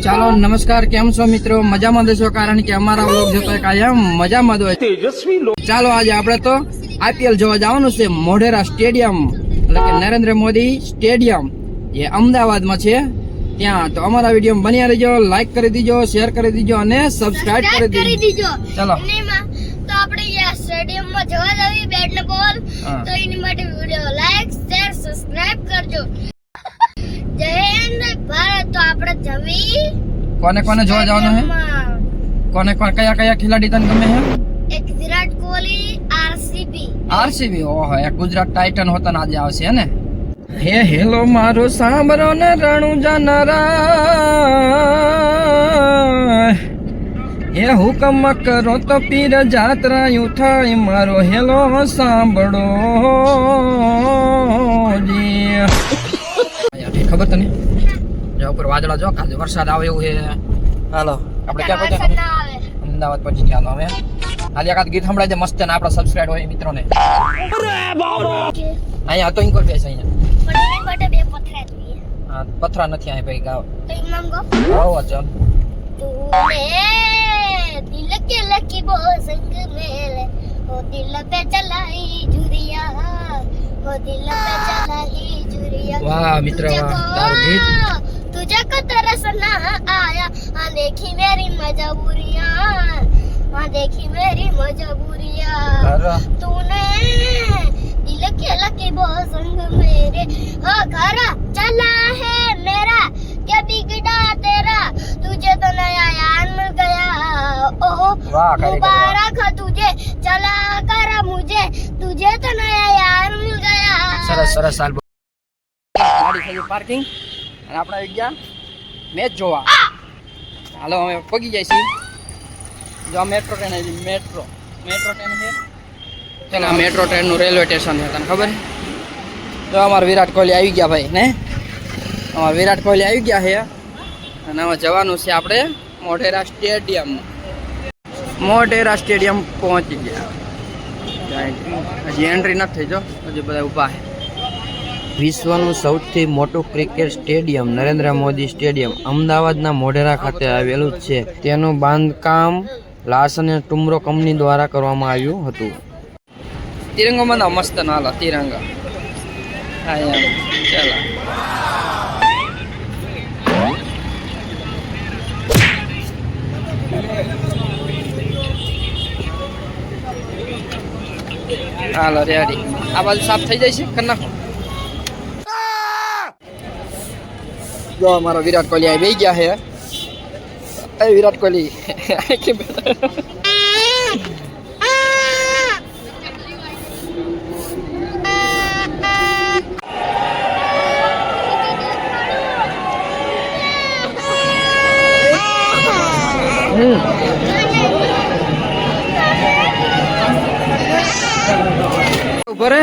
ચાલો નમસ્કાર, કેમ છો મિત્રો? મજામાં દેશો, કારણ કે અમારા વ્લોગ જોતો કાયમ મજામાં જ હોય. ચાલો આજે આપણે તો IPL જોવા જવાનું છે મોઢેરા સ્ટેડિયમ, એટલે કે નરેન્દ્ર મોદી સ્ટેડિયમ જે અમદાવાદમાં છે ત્યાં. તો અમારા વિડીયો બન્યા રહેજો, લાઈક કરી દીજો, શેર કરી દીજો અને સબસ્ક્રાઇબ કરી દીજો. ચાલો તો આપણે યા સ્ટેડિયમમાં જવા જાવી બેટ ને બોલ, તો એની માટે વિડિયો લાઈક શેર સબસ્ક્રાઇબ કરજો. જય હિન્દ ભારત. તો આપણે જવી કોને કોને જોવા જવાનું છે? કોને કોને કયા કયા ખેલાડી તને ગમે છે? એક વિરાટ કોહલી, RCB. ઓહો, એક ગુજરાત ટાઇટન હોતા આજે આવશે ને. હે હેલો મારો સાંભળો ને રણુજા નરા, હે હુકમ કરો તો પીર જાત્રા ઉઠાય, મારો હેલો સાંભળો જી. ખબર તને જો ઉપર વાદળા જો, કાલે વરસાદ આવે એવું છે. હાલો આપણે ક્યાં પહોંચ્યા? અમદાવાદ પહોંચી ગયા. હવે આજે એકાદ ગીત સંભળાય દે મસ્ત, ને આપણા સબસ્ક્રાઇબ હોય મિત્રોને. અહીંયા હતો ઇન્કોર બેસ અહીંયા. પણ એની માટે બે પથરા જોઈએ. હા, પથરા નથી અહીં ભાઈ, ગાવ તો ઇમામ ગો આવો ચાલ. तूने दिल के लकी वो संग मेरे, वो दिल पे चलाई झुरिया, वो दिल पे चलाई झुरिया. વાહ મિત્ર, વાહ તારું ગીત. तुझे को तरस ना आया, हाँ देखी मेरी मजबूरियां, हाँ देखी मेरी मजबूरियां. तूने दिल के लकी वो संग मेरे, हो घर चला है मेरा, क्या बिगड़ा तेरा, तुझे तो नया यार मिल गया. ओहो मुबारक तुझे, चला कर मुझे, तुझे तो नया यार मिल गया. સરસ સરસ. સાલ ગાડી થઈ પાર્કિંગ અને આપણે આવી ગયા મેચ જોવા. હાલો અમે પગી જાય છીએ. જો આ મેટ્રો ટ્રેન આવી, મેટ્રો ટ્રેન છે. ચાલો આ મેટ્રો ટ્રેનનું રેલવે સ્ટેશન છે, તને ખબર? તો અમારા વિરાટ કોહલી આવી ગયા ભાઈ ને, અમારા વિરાટ કોહલી આવી ગયા છે અને હવે જવાનું છે આપણે મોઢેરા સ્ટેડિયમ. મોઢેરા સ્ટેડિયમ પહોંચી ગયા. હજી એન્ટ્રી નથી થઈ, જો હજી બધા ઊભા છે. વિશ્વનું સૌથી મોટું cricket stadium Narendra Modi stadium અમદાવાદના મોઢેરા ખાતે આવેલું છે. તેનું બાંધકામ લાર્સન એન્ડ ટુમ્બ્રો કંપની દ્વારા કરવામાં આવ્યું હતું. તિરંગો બનાવ મસ્ત, નાલો તિરંગા. હા ચાલો હાલો રેડી. આ બાજુ સાફ થઈ જાય છે, કરી નાખો. જો અમારો વિરાટ કોહલી આ બેસી ગયા છે. એ વિરાટ કોહલી ઉપર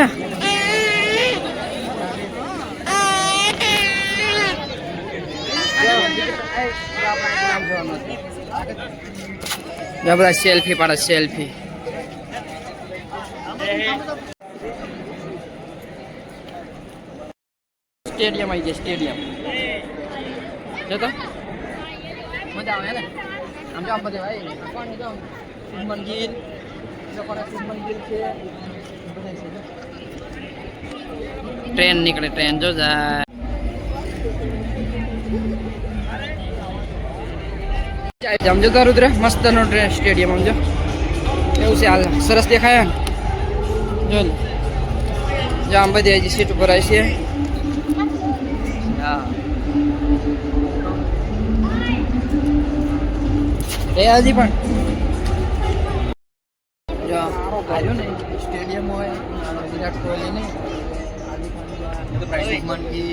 બધા સેલ્ફી પાડે, સેલ્ફી. સ્ટેડિયમ આવી જાય, સ્ટેડિયમ જતો મજા આવે ને. આમ જો આમ બધે ભાઈ શુભમન ગિલ, શુભમન ગિલ છે. ટ્રેન નીકળે, ટ્રેન જો જાય. સમજો તો રુદ્ર, મસ્ત નો ટ્રેન સ્ટેડિયમ સમજો એવું છે. હાલ સરસ દેખાય જો ને, જો આમ બધી હજી સીટ ઉપર આવી છે. હા એ હજી પણ જો આવ્યું ને સ્ટેડિયમ હોય વિરાટ કોહલી નહીં, શુભમન ગિલ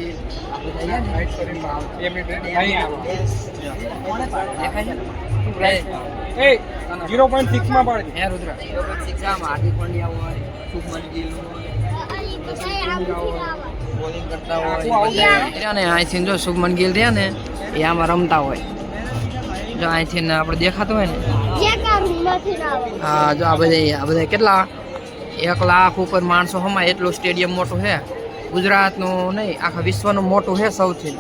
અહીંથી જો શુભમન ગિલ રહ્યા ને એ આમાં રમતા હોય. જો અહીંથી આપણે દેખાતો હોય ને, હા જો આ બધા કેટલા 1 લાખ ઉપર માણસો હમાય એટલું સ્ટેડિયમ મોટું છે. ગુજરાતનું નહીં, આખા વિશ્વનું મોટું છે સૌથી.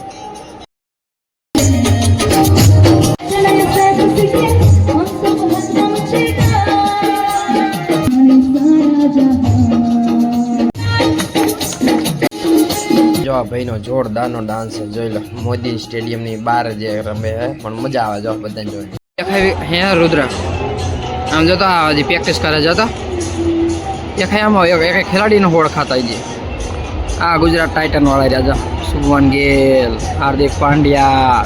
નવા ભાઈનો જોરદારનો ડાન્સ છે, જોઈ લો. મોદી સ્ટેડિયમની બહાર જે રમે છે, પણ મજા આવે જો બધાને જોઈને. હે રુદ્ર આમ જતો આ હજી પ્રેક્ટિસ કરે જતો દેખાય. આમાં એક ખેલાડીનો ઓળખાતા છે. આ ગુજરાત ટાઇટન વાળા રહ્યા શુભમન ગિલ, હાર્દિક પાંડ્યા,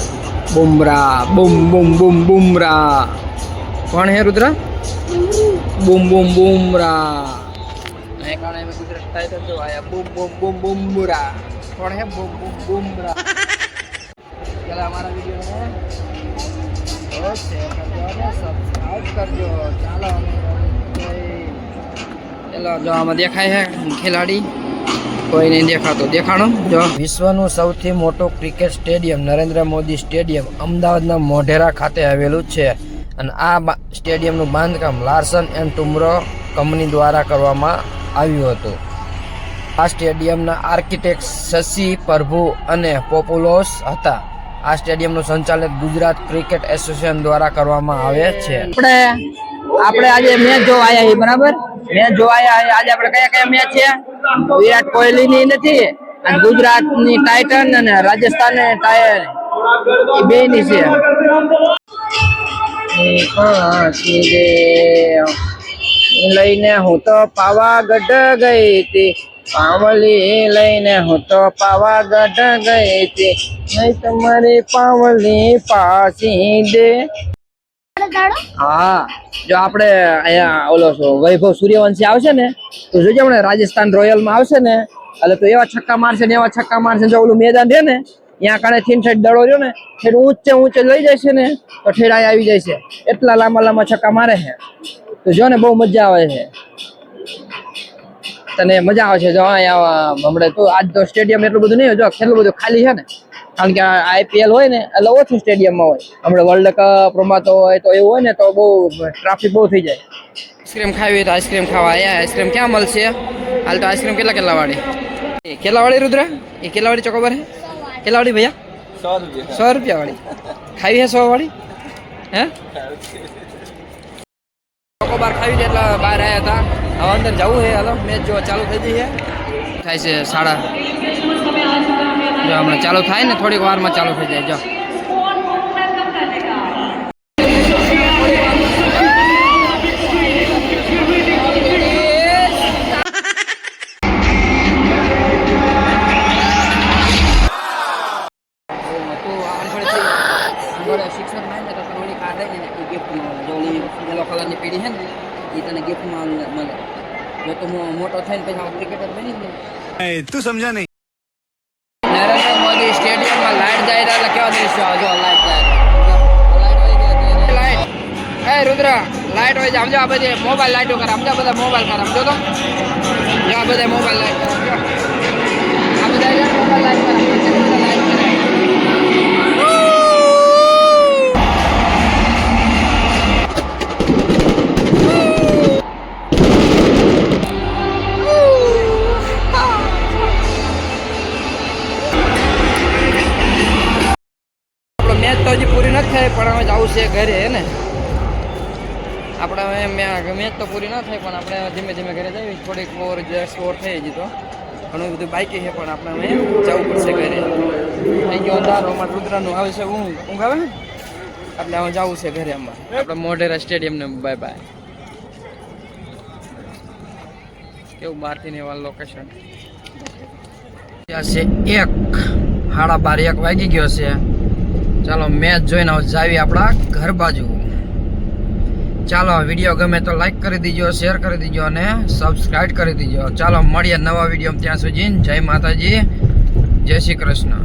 બુમરા, બુમ બુમ બુમ બુમરા. કોણ હે રુદ્ર? બુમ બુમ બુમરા. ગુજરાત ટાઇટન જો આયા બુમ બુમ બુમ બુમરા. કોણ હે? બુમ બુમ બુમરા. ચલા અમારા વિડીયોને સબસ્ક્રાઇબ કરજો. ચાલો ચલો જો આમાં દેખાય છે ખેલાડી, કોઈ નહીં દેખાતો. દેખાણો જો. વિશ્વનું સૌથી મોટું cricket stadium Narendra Modi stadium અમદાવાદના મોઢેરા ખાતે આવેલું છે. અને આ સ્ટેડિયમનું બાંધકામ લાર્સન એન્ડ ટુમ્બ્રો કંપની દ્વારા કરવામાં આવ્યું હતું. આ સ્ટેડિયમના આર્કિટેક્ટ શશી પ્રભુ અને પોપુલોસ હતા. આ સ્ટેડિયમનું સંચાલન ગુજરાત ક્રિકેટ એસોસિએશન દ્વારા કરવામાં આવે છે. આપણે આજે મેચ જોવા આવ્યા છીએ, બરાબર? મેચ જોવા આવ્યા. આજે આપણે કયા કયા મેચ છે? વિરાટ કોહલીની નથી, અને ગુજરાતની ટાઇટન અને રાજસ્થાન બેની છે. લઈને હું તો પાવાગઢ ગઈ હતી, પાવલી લઈને હું તો પાવાગઢ ગઈ હતી, નહીં તમારી પાવલી પાસી દે. હા, જો આપણે અહીંયા ઓલો વૈભવ સૂર્યવંશી આવશે ને તો જોજે આપણે રાજસ્થાન રોયલમાં આવશે ને એટલે તો એવા છક્કા મારશે ને એવા છક્કા મારશે. જો ઓલું મેદાન છે ને ત્યાં કાણે થીન સાઈડ દડો રહ્યો ને ઠેર ઊંચે લઈ જાય છે ને તો ઠેડા આવી જાય છે. એટલા લાંબા લાંબા છક્કા મારે છે. તો જો ને બહુ મજા આવે છે, તને મજા આવે છે. જો અહીંયા હમણાં તો આજ તો સ્ટેડિયમ એટલું બધું નહીં હોય, જો કેટલું બધું ખાલી છે ને, કારણ કે આઈપીએલ હોય ને એટલે ઓછું સ્ટેડિયમમાં હોય. હમણાં વર્લ્ડ કપ રમાતો હોય તો એવું હોય ને તો બહુ ટ્રાફિક બહુ થઈ જાય. આઈસ્ક્રીમ ખાવી હોય તો આઈસ્ક્રીમ ખાવા આવ્યા. આઈસ્ક્રીમ ક્યાં મળશે? હાલ તો આઈસ્ક્રીમ કેટલા વાળી? કેટલા વાળી રુદ્ર? એ કેટલા વાળી ચોકોબાર હે? કેટલા વાળી ભૈયા? 100 રૂપિયા વાળી ખાવી હે? 100 વાળી હે? ચોકોબાર ખાવી છે એટલે બહાર આવ્યા હતા. હવે અંદર જવું છે. હાલો મેચ જો ચાલુ થઈ જઈએ. થાય છે 7:30. જો હમણાં ચાલુ થાય ને થોડીક વારમાં ચાલુ થઈ જાય. જો શિક્ષક થાય ને તો તને કાર્ડ આવે ને એ ગિફ્ટમાં જો યલો કલરની પીડી છે ને એ તને ગિફ્ટમાં મળે. જો તું મોટો થઈને પછી ક્રિકેટર બની ને. તું સમજા નહીં. નરેન્દ્ર મોદી સ્ટેડિયમમાં લાઈટ જાય એટલે કેવા દ્રશ્યો આવે? જો લાઈટ જાય, લાઈટ. એ રુદ્ર લાઈટ હોય છે સમજો. આ બધી મોબાઈલ લાઈટો કરે સમજો. બધા મોબાઈલ કરે સમજો. તો જો આ બધા મોબાઈલ લાઈટ કરે સમજો. આ બધા મોબાઈલ લાઈટ કરે. મેચ તો હજી પૂરી નથી થઈ પણ અમે જવું છે ઘરે હે ને. આપણે મેચ તો પૂરી ના થાય પણ આપણે ધીમે ધીમે ઘરે જઈએ. થોડીક ઓવર સ્કોર થઈ હજી તો ઘણું બધું બાકી છે પણ આપણે અમે જવું પડશે ઘરે. થઈ ગયો અંધારો. અમારે રુદ્રાનું આવે છે ઊંઘ આવે ને એટલે અમે જવું છે ઘરે. અમારે આપણે મોઢેરા સ્ટેડિયમને બાય બાય. કેવું બહારથી ને એવા લોકેશન ત્યાં છે. 1:30 વાગી ગયો છે. ચાલો મેચ જોઈને જાવી આપણા ઘર બાજુ. ચાલો વિડીયો ગમે તો લાઈક કરી દીજો, શેર કરી દીજો અને સબસ્ક્રાઇબ કરી દીજો. ચાલો મળીએ નવા વિડીયો. ત્યાં સુધી જય માતાજી, જય શ્રી કૃષ્ણ.